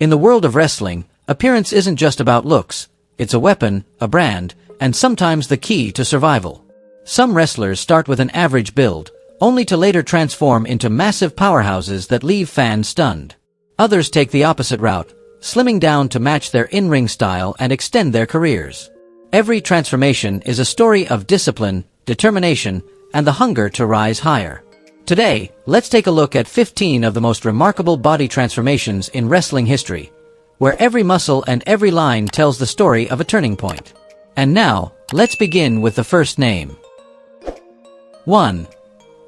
In the world of wrestling, appearance isn't just about looks. It's a weapon, a brand, and sometimes the key to survival. Some wrestlers start with an average build, only to later transform into massive powerhouses that leave fans stunned. Others take the opposite route, slimming down to match their in-ring style and extend their careers. Every transformation is a story of discipline, determination, and the hunger to rise higher. Today, let's take a look at 15 of the most remarkable body transformations in wrestling history, where every muscle and every line tells the story of a turning point. And now, let's begin with the first name. 1.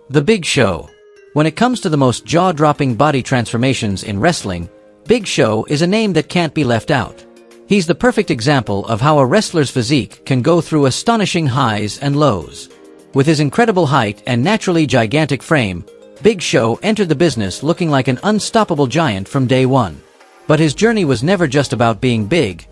The Big Show. When it comes to the most jaw-dropping body transformations in wrestling, Big Show is a name that can't be left out. He's the perfect example of how a wrestler's physique can go through astonishing highs and lows. With his incredible height and naturally gigantic frame, Big Show entered the business looking like an unstoppable giant from day one. But his journey was never just about being big.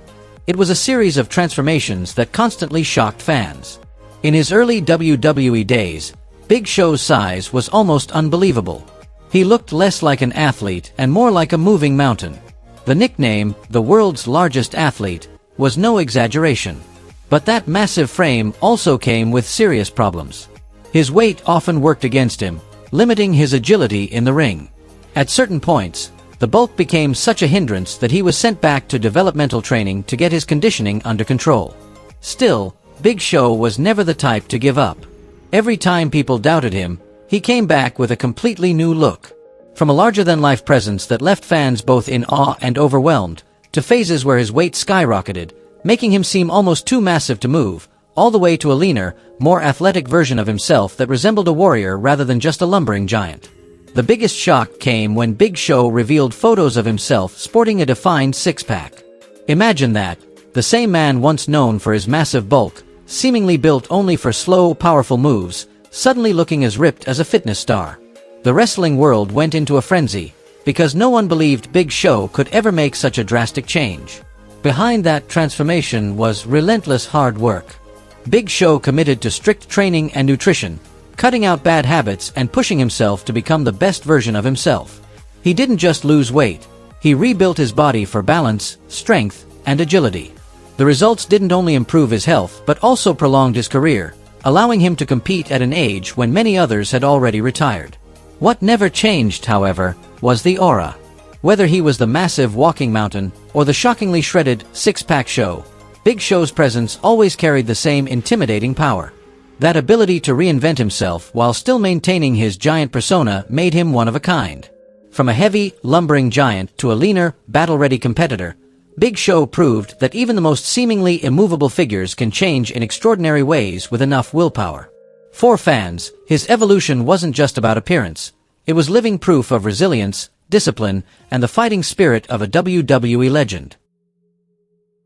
It was a series of transformations that constantly shocked fans. In his early WWE days, Big Show's size was almost unbelievable. He looked less like an athlete and more like a moving mountain. The nickname, the world's largest athlete, was no exaggeration. But that massive frame also came with serious problems. His weight often worked against him, limiting his agility in the ring. At certain points, the bulk became such a hindrance that he was sent back to developmental training to get his conditioning under control. Still, Big Show was never the type to give up. Every time people doubted him, he came back with a completely new look. From a larger-than-life presence that left fans both in awe and overwhelmed, to phases where his weight skyrocketed, making him seem almost too massive to move, all the way to a leaner, more athletic version of himself that resembled a warrior rather than just a lumbering giant. The biggest shock came when Big Show revealed photos of himself sporting a defined six-pack. Imagine that, the same man once known for his massive bulk, seemingly built only for slow, powerful moves, suddenly looking as ripped as a fitness star. The wrestling world went into a frenzy, because no one believed Big Show could ever make such a drastic change. Behind that transformation was relentless hard work. Big Show committed to strict training and nutrition, cutting out bad habits and pushing himself to become the best version of himself. He didn't just lose weight, he rebuilt his body for balance, strength, and agility. The results didn't only improve his health but also prolonged his career, allowing him to compete at an age when many others had already retired. What never changed, however, was the aura. Whether he was the massive walking mountain or the shockingly shredded six-pack Show, Big Show's presence always carried the same intimidating power. That ability to reinvent himself while still maintaining his giant persona made him one of a kind. From a heavy, lumbering giant to a leaner, battle-ready competitor, Big Show proved that even the most seemingly immovable figures can change in extraordinary ways with enough willpower. For fans, his evolution wasn't just about appearance. It was living proof of resilience, discipline, and the fighting spirit of a WWE legend.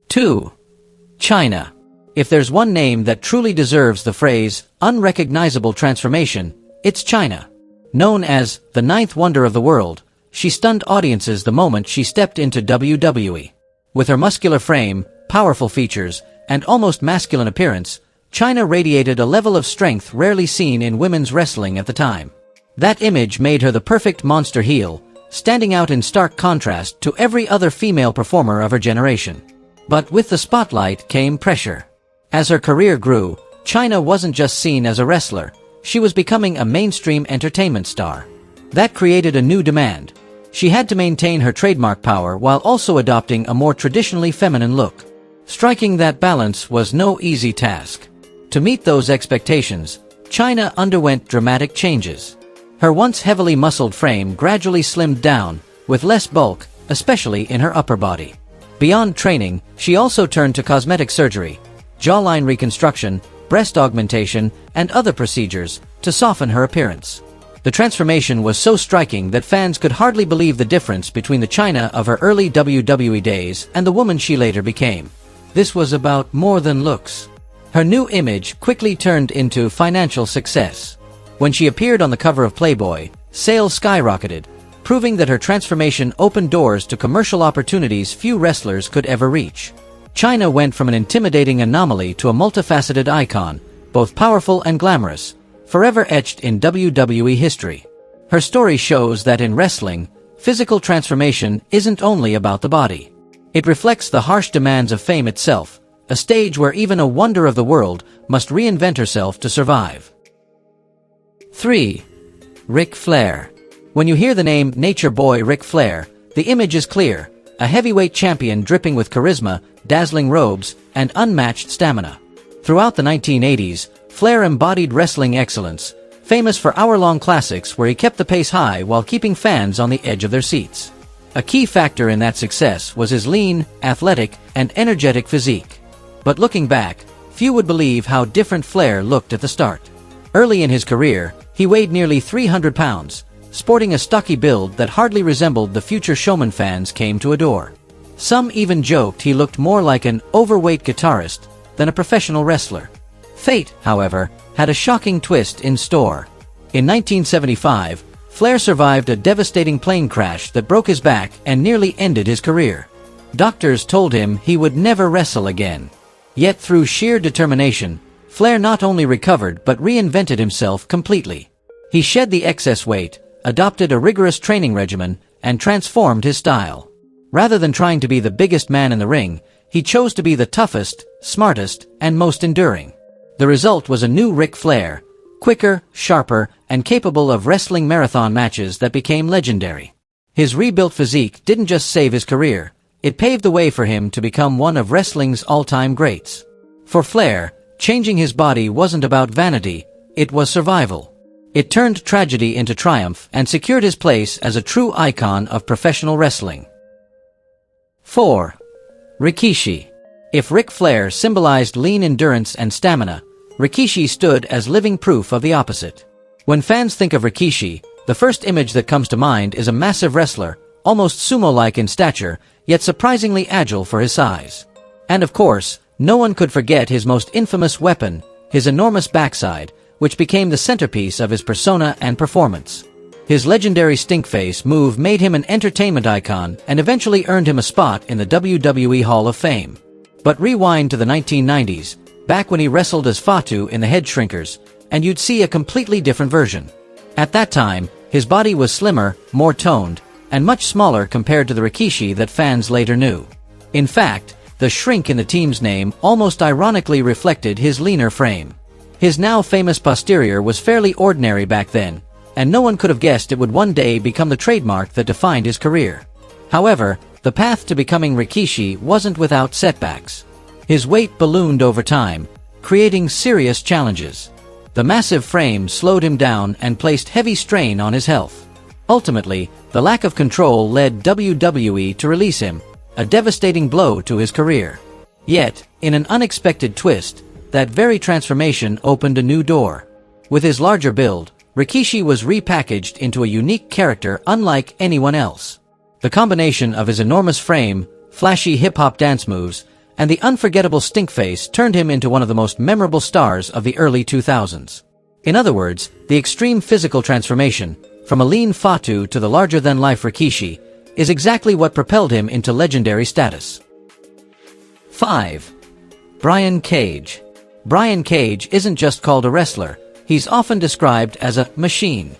2. Chyna. If there's one name that truly deserves the phrase, unrecognizable transformation, it's Chyna. Known as the ninth wonder of the world, she stunned audiences the moment she stepped into WWE. With her muscular frame, powerful features, and almost masculine appearance, Chyna radiated a level of strength rarely seen in women's wrestling at the time. That image made her the perfect monster heel, standing out in stark contrast to every other female performer of her generation. But with the spotlight came pressure. As her career grew, Chyna wasn't just seen as a wrestler, she was becoming a mainstream entertainment star. That created a new demand. She had to maintain her trademark power while also adopting a more traditionally feminine look. Striking that balance was no easy task. To meet those expectations, Chyna underwent dramatic changes. Her once heavily muscled frame gradually slimmed down, with less bulk, especially in her upper body. Beyond training, she also turned to cosmetic surgery, jawline reconstruction, breast augmentation, and other procedures to soften her appearance. The transformation was so striking that fans could hardly believe the difference between the Chyna of her early WWE days and the woman she later became. This was about more than looks. Her new image quickly turned into financial success. When she appeared on the cover of Playboy, sales skyrocketed, proving that her transformation opened doors to commercial opportunities few wrestlers could ever reach. Chyna went from an intimidating anomaly to a multifaceted icon, both powerful and glamorous, forever etched in WWE history. Her story shows that in wrestling, physical transformation isn't only about the body. It reflects the harsh demands of fame itself, a stage where even a wonder of the world must reinvent herself to survive. 3. Ric Flair. When you hear the name Nature Boy Ric Flair, the image is clear: a heavyweight champion dripping with charisma, dazzling robes, and unmatched stamina. Throughout the 1980s, Flair embodied wrestling excellence, famous for hour-long classics where he kept the pace high while keeping fans on the edge of their seats. A key factor in that success was his lean, athletic, and energetic physique. But looking back, few would believe how different Flair looked at the start. Early in his career, he weighed nearly 300 pounds, sporting a stocky build that hardly resembled the future showman fans came to adore. Some even joked he looked more like an overweight guitarist than a professional wrestler. Fate, however, had a shocking twist in store. In 1975, Flair survived a devastating plane crash that broke his back and nearly ended his career. Doctors told him he would never wrestle again. Yet through sheer determination, Flair not only recovered but reinvented himself completely. He shed the excess weight, adopted a rigorous training regimen, and transformed his style. Rather than trying to be the biggest man in the ring, he chose to be the toughest, smartest, and most enduring. The result was a new Ric Flair, quicker, sharper, and capable of wrestling marathon matches that became legendary. His rebuilt physique didn't just save his career, it paved the way for him to become one of wrestling's all-time greats. For Flair, changing his body wasn't about vanity, it was survival. It turned tragedy into triumph and secured his place as a true icon of professional wrestling. 4. Rikishi. If Ric Flair symbolized lean endurance and stamina, Rikishi stood as living proof of the opposite. When fans think of Rikishi, the first image that comes to mind is a massive wrestler, almost sumo-like in stature, yet surprisingly agile for his size. And of course, no one could forget his most infamous weapon, his enormous backside, which became the centerpiece of his persona and performance. His legendary stinkface move made him an entertainment icon and eventually earned him a spot in the WWE Hall of Fame. But rewind to the 1990s, back when he wrestled as Fatu in the Head Shrinkers, and you'd see a completely different version. At that time, his body was slimmer, more toned, and much smaller compared to the Rikishi that fans later knew. In fact, the shrink in the team's name almost ironically reflected his leaner frame. His now famous posterior was fairly ordinary back then, and no one could have guessed it would one day become the trademark that defined his career. However, the path to becoming Rikishi wasn't without setbacks. His weight ballooned over time, creating serious challenges. The massive frame slowed him down and placed heavy strain on his health. Ultimately, the lack of control led WWE to release him, a devastating blow to his career. Yet, in an unexpected twist, that very transformation opened a new door. With his larger build, Rikishi was repackaged into a unique character unlike anyone else. The combination of his enormous frame, flashy hip-hop dance moves, and the unforgettable stinkface turned him into one of the most memorable stars of the early 2000s. In other words, the extreme physical transformation, from a lean Fatu to the larger-than-life Rikishi, is exactly what propelled him into legendary status. 5. Brian Cage. Brian Cage isn't just called a wrestler, he's often described as a machine.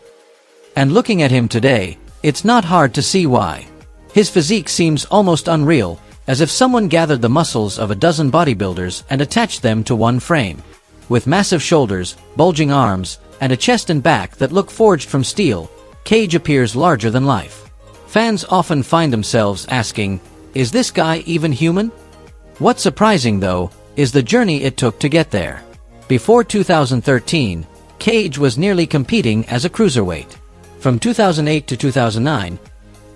And looking at him today, it's not hard to see why. His physique seems almost unreal, as if someone gathered the muscles of a dozen bodybuilders and attached them to one frame. With massive shoulders, bulging arms, and a chest and back that look forged from steel, Cage appears larger than life. Fans often find themselves asking, is this guy even human? What's surprising, though, is the journey it took to get there. Before 2013, Cage was nearly competing as a cruiserweight. From 2008 to 2009,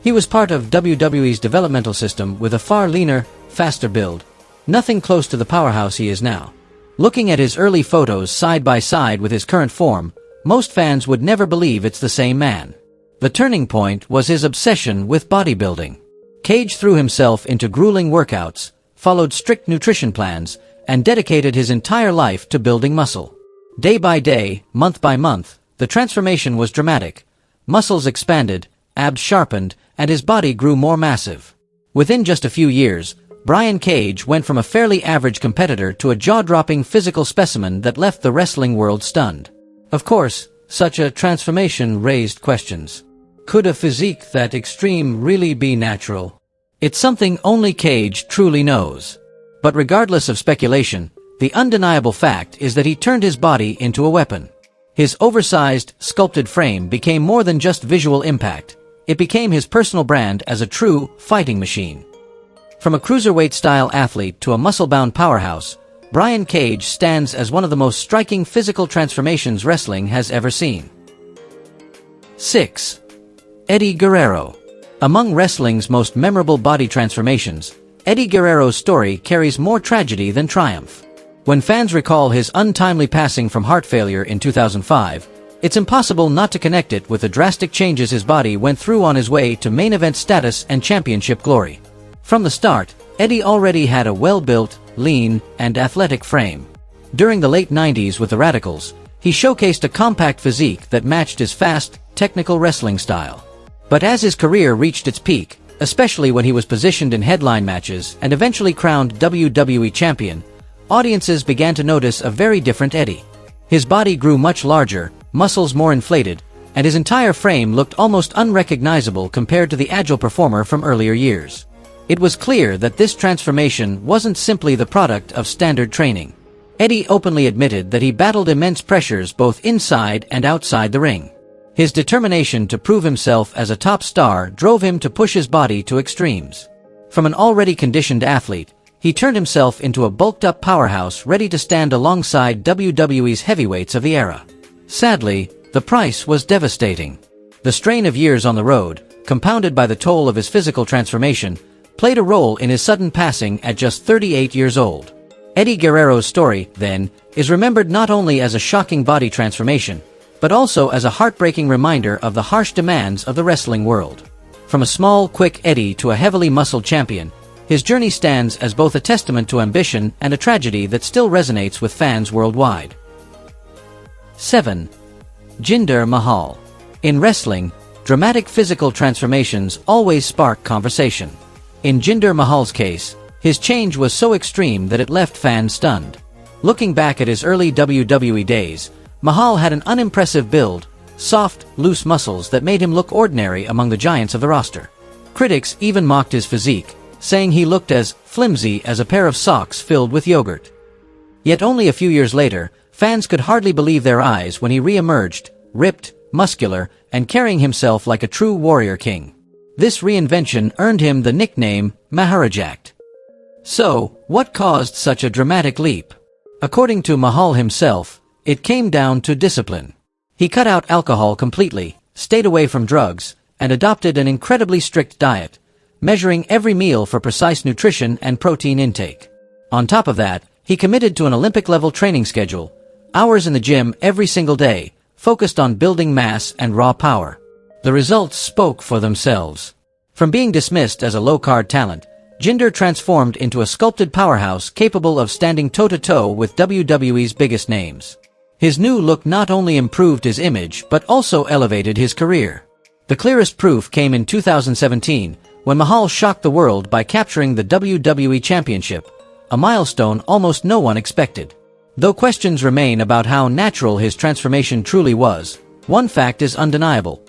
he was part of WWE's developmental system with a far leaner, faster build, nothing close to the powerhouse he is now. Looking at his early photos side by side with his current form, most fans would never believe it's the same man. The turning point was his obsession with bodybuilding. Cage threw himself into grueling workouts, followed strict nutrition plans, and dedicated his entire life to building muscle. Day by day, month by month, the transformation was dramatic. Muscles expanded, abs sharpened, and his body grew more massive. Within just a few years, Brian Cage went from a fairly average competitor to a jaw-dropping physical specimen that left the wrestling world stunned. Of course, such a transformation raised questions. Could a physique that extreme really be natural? It's something only Cage truly knows. But regardless of speculation, the undeniable fact is that he turned his body into a weapon. His oversized, sculpted frame became more than just visual impact. It became his personal brand as a true fighting machine. From a cruiserweight-style athlete to a muscle-bound powerhouse, Brian Cage stands as one of the most striking physical transformations wrestling has ever seen. 6. Eddie Guerrero. Among wrestling's most memorable body transformations, Eddie Guerrero's story carries more tragedy than triumph. When fans recall his untimely passing from heart failure in 2005, it's impossible not to connect it with the drastic changes his body went through on his way to main event status and championship glory. From the start, Eddie already had a well-built, lean, and athletic frame. During the late 90s with the Radicals, he showcased a compact physique that matched his fast, technical wrestling style. But as his career reached its peak, especially when he was positioned in headline matches and eventually crowned WWE champion, audiences began to notice a very different Eddie. His body grew much larger, muscles more inflated, and his entire frame looked almost unrecognizable compared to the agile performer from earlier years. It was clear that this transformation wasn't simply the product of standard training. Eddie openly admitted that he battled immense pressures both inside and outside the ring. His determination to prove himself as a top star drove him to push his body to extremes. From an already conditioned athlete, he turned himself into a bulked-up powerhouse ready to stand alongside WWE's heavyweights of the era. Sadly, the price was devastating. The strain of years on the road, compounded by the toll of his physical transformation, played a role in his sudden passing at just 38 years old. Eddie Guerrero's story, then, is remembered not only as a shocking body transformation, but also as a heartbreaking reminder of the harsh demands of the wrestling world. From a small, quick Eddie to a heavily muscled champion, his journey stands as both a testament to ambition and a tragedy that still resonates with fans worldwide. 7. Jinder Mahal. In wrestling, dramatic physical transformations always spark conversation. In Jinder Mahal's case, his change was so extreme that it left fans stunned. Looking back at his early WWE days, Mahal had an unimpressive build, soft, loose muscles that made him look ordinary among the giants of the roster. Critics even mocked his physique, saying he looked as flimsy as a pair of socks filled with yogurt. Yet only a few years later, fans could hardly believe their eyes when he re-emerged, ripped, muscular, and carrying himself like a true warrior king. This reinvention earned him the nickname Maharajacked. So, what caused such a dramatic leap? According to Mahal himself, it came down to discipline. He cut out alcohol completely, stayed away from drugs, and adopted an incredibly strict diet, measuring every meal for precise nutrition and protein intake. On top of that, he committed to an Olympic-level training schedule, hours in the gym every single day, focused on building mass and raw power. The results spoke for themselves. From being dismissed as a low-card talent, Jinder transformed into a sculpted powerhouse capable of standing toe-to-toe with WWE's biggest names. His new look not only improved his image but also elevated his career. The clearest proof came in 2017, when Mahal shocked the world by capturing the WWE Championship, a milestone almost no one expected. Though questions remain about how natural his transformation truly was, one fact is undeniable.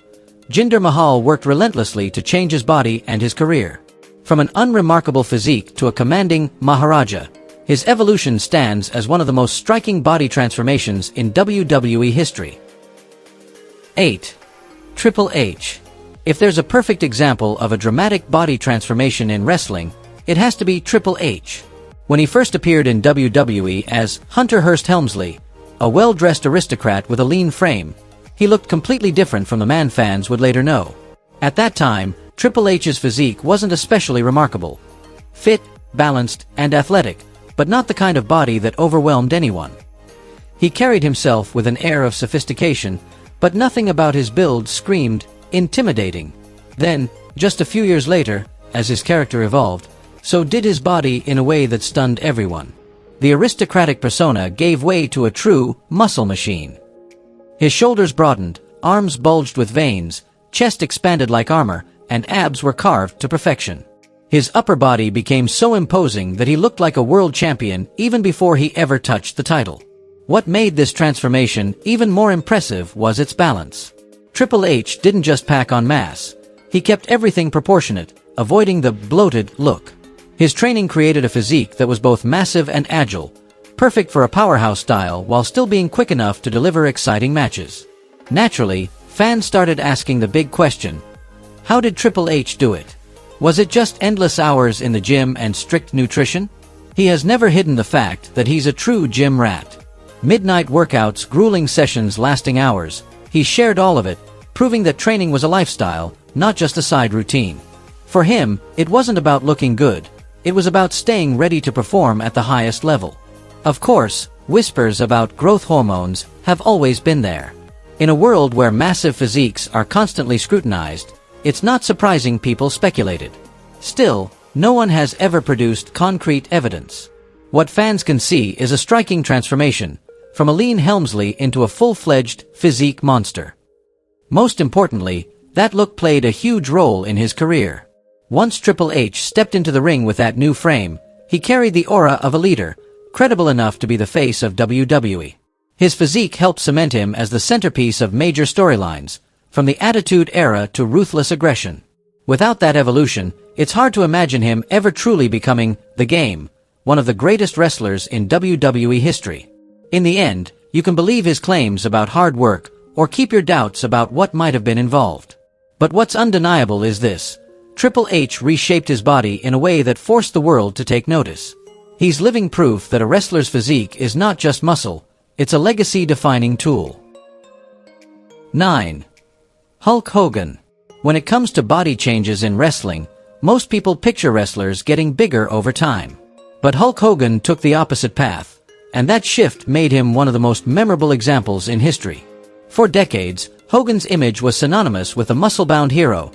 Jinder Mahal worked relentlessly to change his body and his career. From an unremarkable physique to a commanding Maharaja, his evolution stands as one of the most striking body transformations in WWE history. 8. Triple H. If there's a perfect example of a dramatic body transformation in wrestling, it has to be Triple H. When he first appeared in WWE as Hunter Hearst Helmsley, a well-dressed aristocrat with a lean frame, he looked completely different from the man fans would later know. At that time, Triple H's physique wasn't especially remarkable. Fit, balanced, and athletic, but not the kind of body that overwhelmed anyone. He carried himself with an air of sophistication, but nothing about his build screamed intimidating. Then, just a few years later, as his character evolved, so did his body in a way that stunned everyone. The aristocratic persona gave way to a true muscle machine. His shoulders broadened, arms bulged with veins, chest expanded like armor, and abs were carved to perfection. His upper body became so imposing that he looked like a world champion even before he ever touched the title. What made this transformation even more impressive was its balance. Triple H didn't just pack on mass. He kept everything proportionate, avoiding the bloated look. His training created a physique that was both massive and agile, perfect for a powerhouse style while still being quick enough to deliver exciting matches. Naturally, fans started asking the big question: how did Triple H do it? Was it just endless hours in the gym and strict nutrition? He has never hidden the fact that he's a true gym rat. Midnight workouts, grueling sessions lasting hours, he shared all of it, proving that training was a lifestyle, not just a side routine. For him, it wasn't about looking good. It was about staying ready to perform at the highest level. Of course, whispers about growth hormones have always been there. In a world where massive physiques are constantly scrutinized, it's not surprising people speculated. Still, no one has ever produced concrete evidence. What fans can see is a striking transformation, from a lean Helmsley into a full-fledged physique monster. Most importantly, that look played a huge role in his career. Once Triple H stepped into the ring with that new frame, he carried the aura of a leader, credible enough to be the face of WWE. His physique helped cement him as the centerpiece of major storylines, from the Attitude Era to Ruthless Aggression. Without that evolution, it's hard to imagine him ever truly becoming The Game, one of the greatest wrestlers in WWE history. In the end, you can believe his claims about hard work, or keep your doubts about what might have been involved. But what's undeniable is this: Triple H reshaped his body in a way that forced the world to take notice. He's living proof that a wrestler's physique is not just muscle, it's a legacy-defining tool. 9. Hulk Hogan. When it comes to body changes in wrestling, most people picture wrestlers getting bigger over time. But Hulk Hogan took the opposite path, and that shift made him one of the most memorable examples in history. For decades, Hogan's image was synonymous with a muscle-bound hero,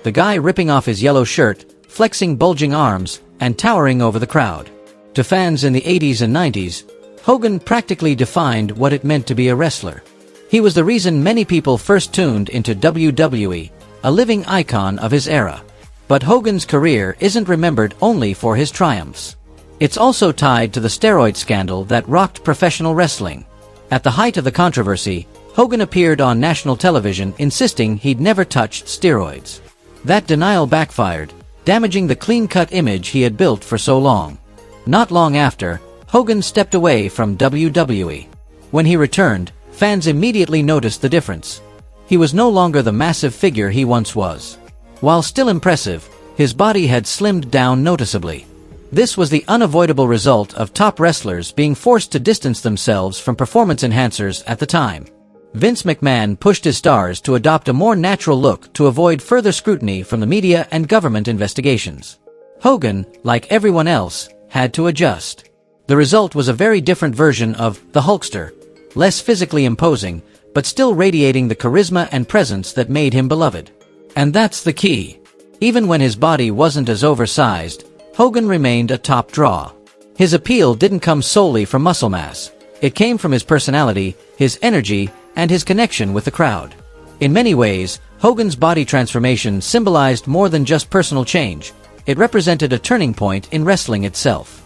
the guy ripping off his yellow shirt, flexing bulging arms, and towering over the crowd. To fans in the 80s and 90s, Hogan practically defined what it meant to be a wrestler. He was the reason many people first tuned into WWE, a living icon of his era. But Hogan's career isn't remembered only for his triumphs. It's also tied to the steroid scandal that rocked professional wrestling. At the height of the controversy, Hogan appeared on national television insisting he'd never touched steroids. That denial backfired, damaging the clean-cut image he had built for so long. Not long after, Hogan stepped away from WWE. When he returned, fans immediately noticed the difference. He was no longer the massive figure he once was. While still impressive, his body had slimmed down noticeably. This was the unavoidable result of top wrestlers being forced to distance themselves from performance enhancers at the time. Vince McMahon pushed his stars to adopt a more natural look to avoid further scrutiny from the media and government investigations. Hogan, like everyone else, had to adjust. The result was a very different version of the Hulkster, less physically imposing, but still radiating the charisma and presence that made him beloved. And that's the key. Even when his body wasn't as oversized, Hogan remained a top draw. His appeal didn't come solely from muscle mass. It came from his personality, his energy, and his connection with the crowd. In many ways, Hogan's body transformation symbolized more than just personal change. It represented a turning point in wrestling itself.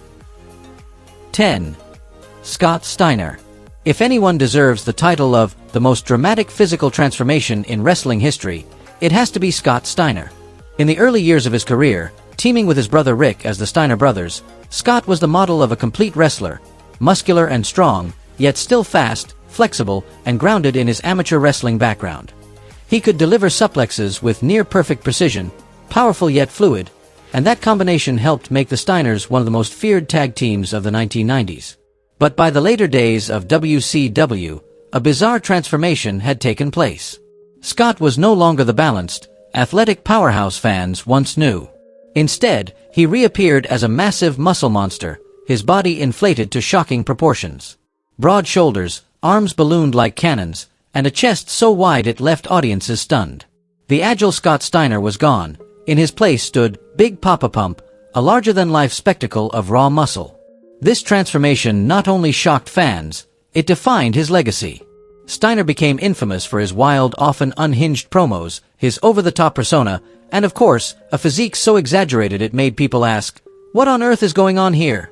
10. Scott Steiner. If anyone deserves the title of the most dramatic physical transformation in wrestling history, it has to be Scott Steiner. In the early years of his career, teaming with his brother Rick as the Steiner brothers, Scott was the model of a complete wrestler, muscular and strong, yet still fast, flexible, and grounded in his amateur wrestling background. He could deliver suplexes with near-perfect precision, powerful yet fluid, and that combination helped make the Steiners one of the most feared tag teams of the 1990s. But by the later days of WCW, a bizarre transformation had taken place. Scott was no longer the balanced, athletic powerhouse fans once knew. Instead, he reappeared as a massive muscle monster, his body inflated to shocking proportions. Broad shoulders, arms ballooned like cannons, and a chest so wide it left audiences stunned. The agile Scott Steiner was gone. In his place stood Big Papa Pump, a larger-than-life spectacle of raw muscle. This transformation not only shocked fans, it defined his legacy. Steiner became infamous for his wild, often unhinged promos, his over-the-top persona, and of course, a physique so exaggerated it made people ask, "What on earth is going on here?"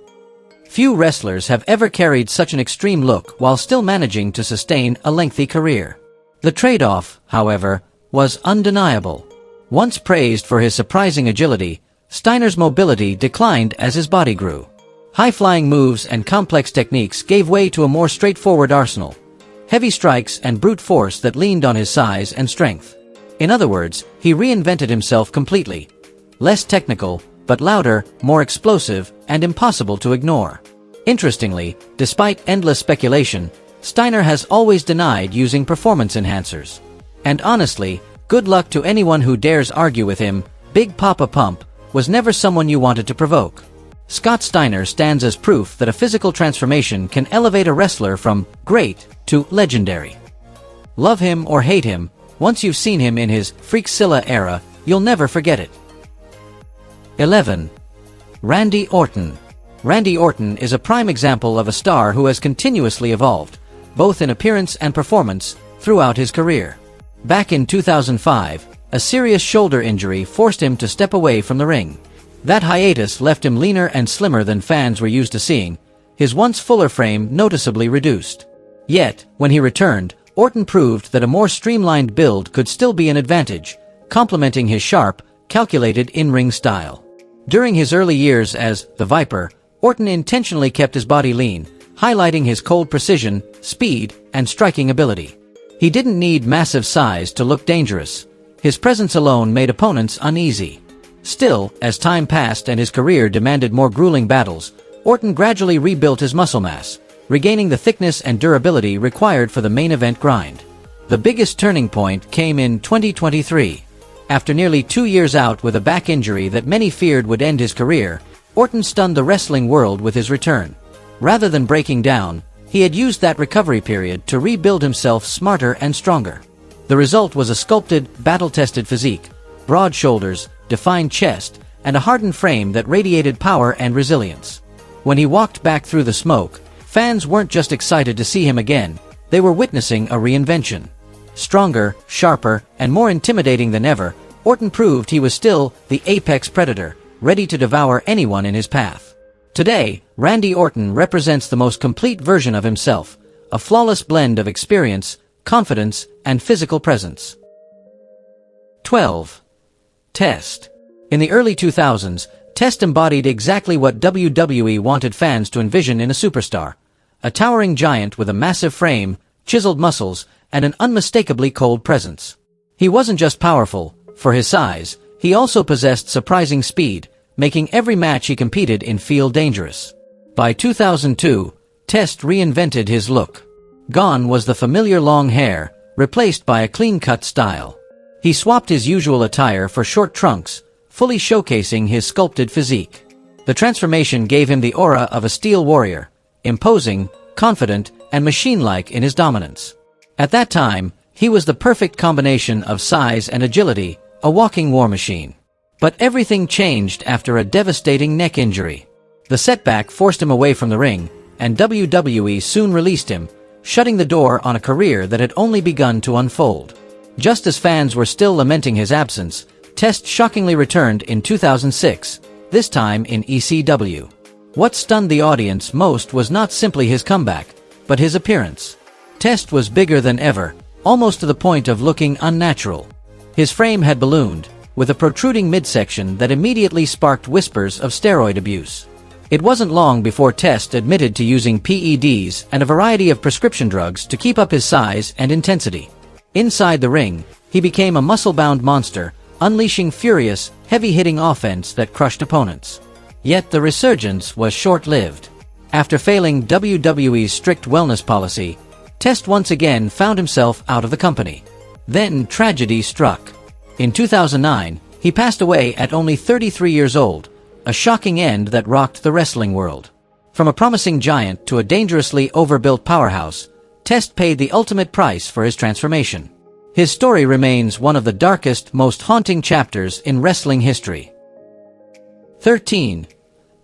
Few wrestlers have ever carried such an extreme look while still managing to sustain a lengthy career. The trade-off, however, was undeniable. Once praised for his surprising agility, Steiner's mobility declined as his body grew. High-flying moves and complex techniques gave way to a more straightforward arsenal. Heavy strikes and brute force that leaned on his size and strength. In other words, he reinvented himself completely. Less technical, but louder, more explosive, and impossible to ignore. Interestingly, despite endless speculation, Steiner has always denied using performance enhancers. And honestly, good luck to anyone who dares argue with him. Big Papa Pump was never someone you wanted to provoke. Scott Steiner stands as proof that a physical transformation can elevate a wrestler from great to legendary. Love him or hate him, once you've seen him in his Freakzilla era, you'll never forget it. 11. Randy Orton. Randy Orton is a prime example of a star who has continuously evolved, both in appearance and performance, throughout his career. Back in 2005, a serious shoulder injury forced him to step away from the ring. That hiatus left him leaner and slimmer than fans were used to seeing, his once fuller frame noticeably reduced. Yet, when he returned, Orton proved that a more streamlined build could still be an advantage, complementing his sharp, calculated in-ring style. During his early years as the Viper, Orton intentionally kept his body lean, highlighting his cold precision, speed, and striking ability. He didn't need massive size to look dangerous. His presence alone made opponents uneasy. Still, as time passed and his career demanded more grueling battles, Orton gradually rebuilt his muscle mass, regaining the thickness and durability required for the main event grind. The biggest turning point came in 2023. After nearly 2 years out with a back injury that many feared would end his career, Orton stunned the wrestling world with his return. Rather than breaking down, he had used that recovery period to rebuild himself smarter and stronger. The result was a sculpted, battle-tested physique, broad shoulders, defined chest, and a hardened frame that radiated power and resilience. When he walked back through the smoke, fans weren't just excited to see him again, they were witnessing a reinvention. Stronger, sharper, and more intimidating than ever, Orton proved he was still the apex predator, ready to devour anyone in his path. Today, Randy Orton represents the most complete version of himself, a flawless blend of experience, confidence, and physical presence. 12. Test. In the early 2000s, Test embodied exactly what WWE wanted fans to envision in a superstar. A towering giant with a massive frame, chiseled muscles, and an unmistakably cold presence. He wasn't just powerful, for his size, he also possessed surprising speed, making every match he competed in feel dangerous. By 2002, Test reinvented his look. Gone was the familiar long hair, replaced by a clean-cut style. He swapped his usual attire for short trunks, fully showcasing his sculpted physique. The transformation gave him the aura of a steel warrior, imposing, confident, and machine-like in his dominance. At that time, he was the perfect combination of size and agility, a walking war machine. But everything changed after a devastating neck injury. The setback forced him away from the ring, and WWE soon released him, shutting the door on a career that had only begun to unfold. Just as fans were still lamenting his absence, Test shockingly returned in 2006, this time in ECW. What stunned the audience most was not simply his comeback, but his appearance. Test was bigger than ever, almost to the point of looking unnatural. His frame had ballooned, with a protruding midsection that immediately sparked whispers of steroid abuse. It wasn't long before Test admitted to using PEDs and a variety of prescription drugs to keep up his size and intensity. Inside the ring, he became a muscle-bound monster, unleashing furious, heavy-hitting offense that crushed opponents. Yet the resurgence was short-lived. After failing WWE's strict wellness policy, Test once again found himself out of the company. Then tragedy struck. In 2009, he passed away at only 33 years old, a shocking end that rocked the wrestling world. From a promising giant to a dangerously overbuilt powerhouse, Test paid the ultimate price for his transformation. His story remains one of the darkest, most haunting chapters in wrestling history. 13.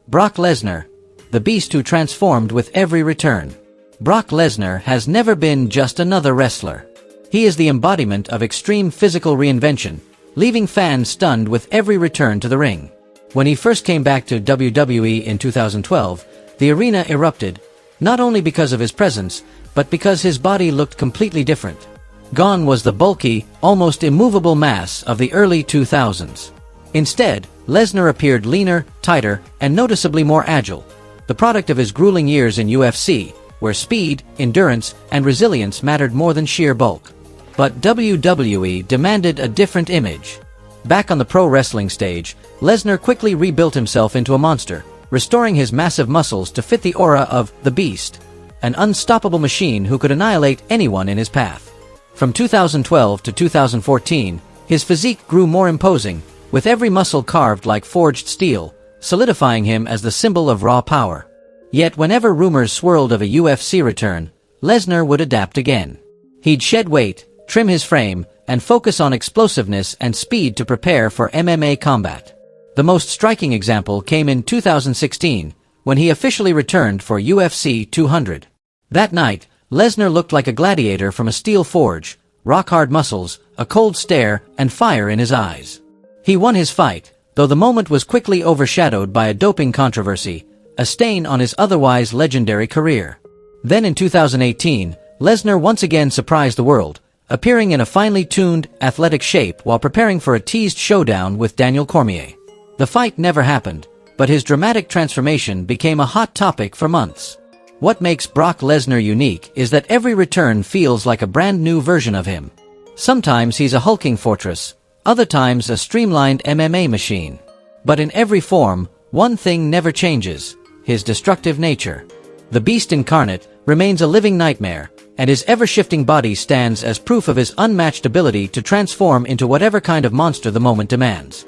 Brock Lesnar, the beast who transformed with every return. Brock Lesnar has never been just another wrestler. He is the embodiment of extreme physical reinvention, leaving fans stunned with every return to the ring. When he first came back to WWE in 2012, the arena erupted, not only because of his presence, but because his body looked completely different. Gone was the bulky, almost immovable mass of the early 2000s. Instead, Lesnar appeared leaner, tighter, and noticeably more agile, the product of his grueling years in UFC, where speed, endurance, and resilience mattered more than sheer bulk. But WWE demanded a different image. Back on the pro wrestling stage, Lesnar quickly rebuilt himself into a monster, restoring his massive muscles to fit the aura of the Beast, an unstoppable machine who could annihilate anyone in his path. From 2012 to 2014, his physique grew more imposing, with every muscle carved like forged steel, solidifying him as the symbol of raw power. Yet whenever rumors swirled of a UFC return, Lesnar would adapt again. He'd shed weight, trim his frame, and focus on explosiveness and speed to prepare for MMA combat. The most striking example came in 2016, when he officially returned for UFC 200. That night, Lesnar looked like a gladiator from a steel forge, rock-hard muscles, a cold stare, and fire in his eyes. He won his fight, though the moment was quickly overshadowed by a doping controversy, a stain on his otherwise legendary career. Then in 2018, Lesnar once again surprised the world, appearing in a finely tuned, athletic shape while preparing for a teased showdown with Daniel Cormier. The fight never happened, but his dramatic transformation became a hot topic for months. What makes Brock Lesnar unique is that every return feels like a brand new version of him. Sometimes he's a hulking fortress, other times a streamlined MMA machine. But in every form, one thing never changes: his destructive nature. The Beast incarnate remains a living nightmare, and his ever-shifting body stands as proof of his unmatched ability to transform into whatever kind of monster the moment demands.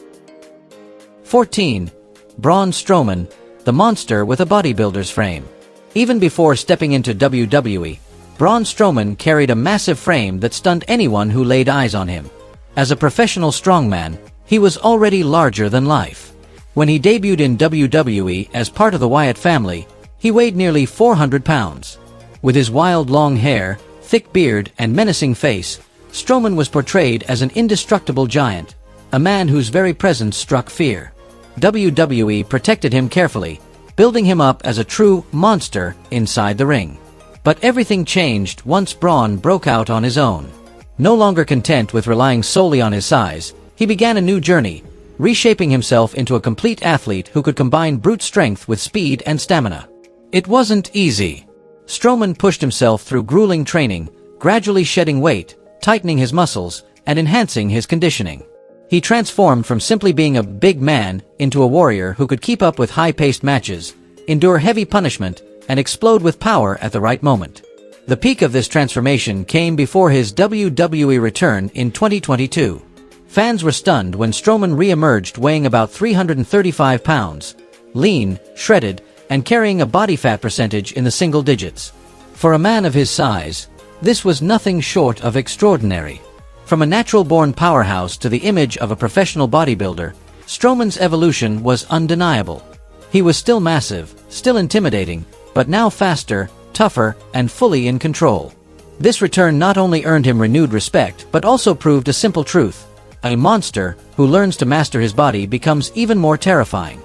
14. Braun Strowman, the monster with a bodybuilder's frame. Even before stepping into WWE, Braun Strowman carried a massive frame that stunned anyone who laid eyes on him. As a professional strongman, he was already larger than life. When he debuted in WWE as part of the Wyatt family, he weighed nearly 400 pounds. With his wild long hair, thick beard, and menacing face, Strowman was portrayed as an indestructible giant, a man whose very presence struck fear. WWE protected him carefully, building him up as a true monster inside the ring. But everything changed once Braun broke out on his own. No longer content with relying solely on his size, he began a new journey, reshaping himself into a complete athlete who could combine brute strength with speed and stamina. It wasn't easy. Strowman pushed himself through grueling training, gradually shedding weight, tightening his muscles, and enhancing his conditioning. He transformed from simply being a big man into a warrior who could keep up with high-paced matches, endure heavy punishment, and explode with power at the right moment. The peak of this transformation came before his WWE return in 2022. Fans were stunned when Strowman re-emerged weighing about 335 pounds, lean, shredded, and carrying a body fat percentage in the single digits. For a man of his size, this was nothing short of extraordinary. From a natural-born powerhouse to the image of a professional bodybuilder, Strowman's evolution was undeniable. He was still massive, still intimidating, but now faster, tougher, and fully in control. This return not only earned him renewed respect but also proved a simple truth: a monster who learns to master his body becomes even more terrifying.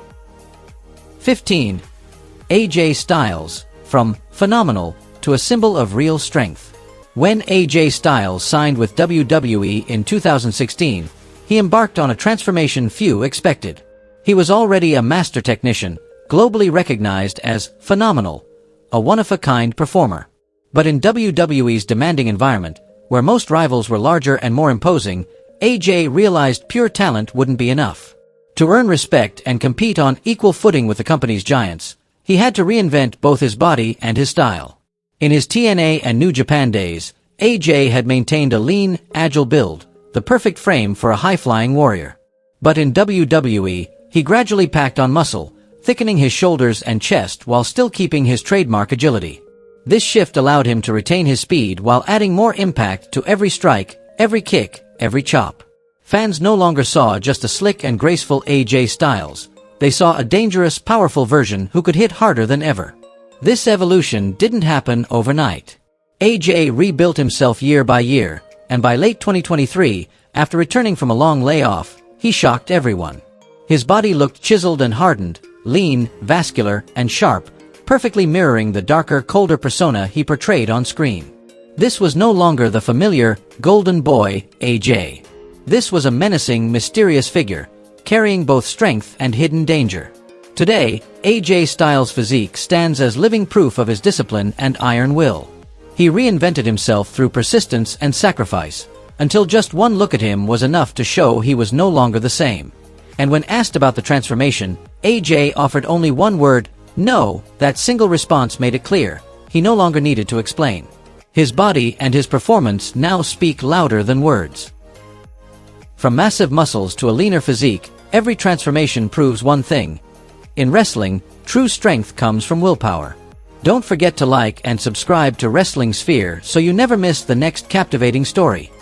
15. AJ Styles, from phenomenal to a symbol of real strength. When AJ Styles signed with WWE in 2016, he embarked on a transformation few expected. He was already a master technician, globally recognized as phenomenal, a one-of-a-kind performer. But in WWE's demanding environment, where most rivals were larger and more imposing, AJ realized pure talent wouldn't be enough. To earn respect and compete on equal footing with the company's giants, he had to reinvent both his body and his style. In his TNA and New Japan days, AJ had maintained a lean, agile build, the perfect frame for a high-flying warrior. But in WWE, he gradually packed on muscle, thickening his shoulders and chest while still keeping his trademark agility. This shift allowed him to retain his speed while adding more impact to every strike, every kick, every chop. Fans no longer saw just a slick and graceful AJ Styles. They saw a dangerous, powerful version who could hit harder than ever. This evolution didn't happen overnight. AJ rebuilt himself year by year, and by late 2023, after returning from a long layoff, he shocked everyone. His body looked chiseled and hardened, lean, vascular, and sharp, perfectly mirroring the darker, colder persona he portrayed on screen. This was no longer the familiar, golden boy, AJ. This was a menacing, mysterious figure, carrying both strength and hidden danger. Today, AJ Styles' physique stands as living proof of his discipline and iron will. He reinvented himself through persistence and sacrifice, until just one look at him was enough to show he was no longer the same. And when asked about the transformation, AJ offered only one word: no. That single response made it clear. He no longer needed to explain. His body and his performance now speak louder than words. From massive muscles to a leaner physique, every transformation proves one thing. In wrestling, true strength comes from willpower. Don't forget to like and subscribe to Wrestling Sphere so you never miss the next captivating story.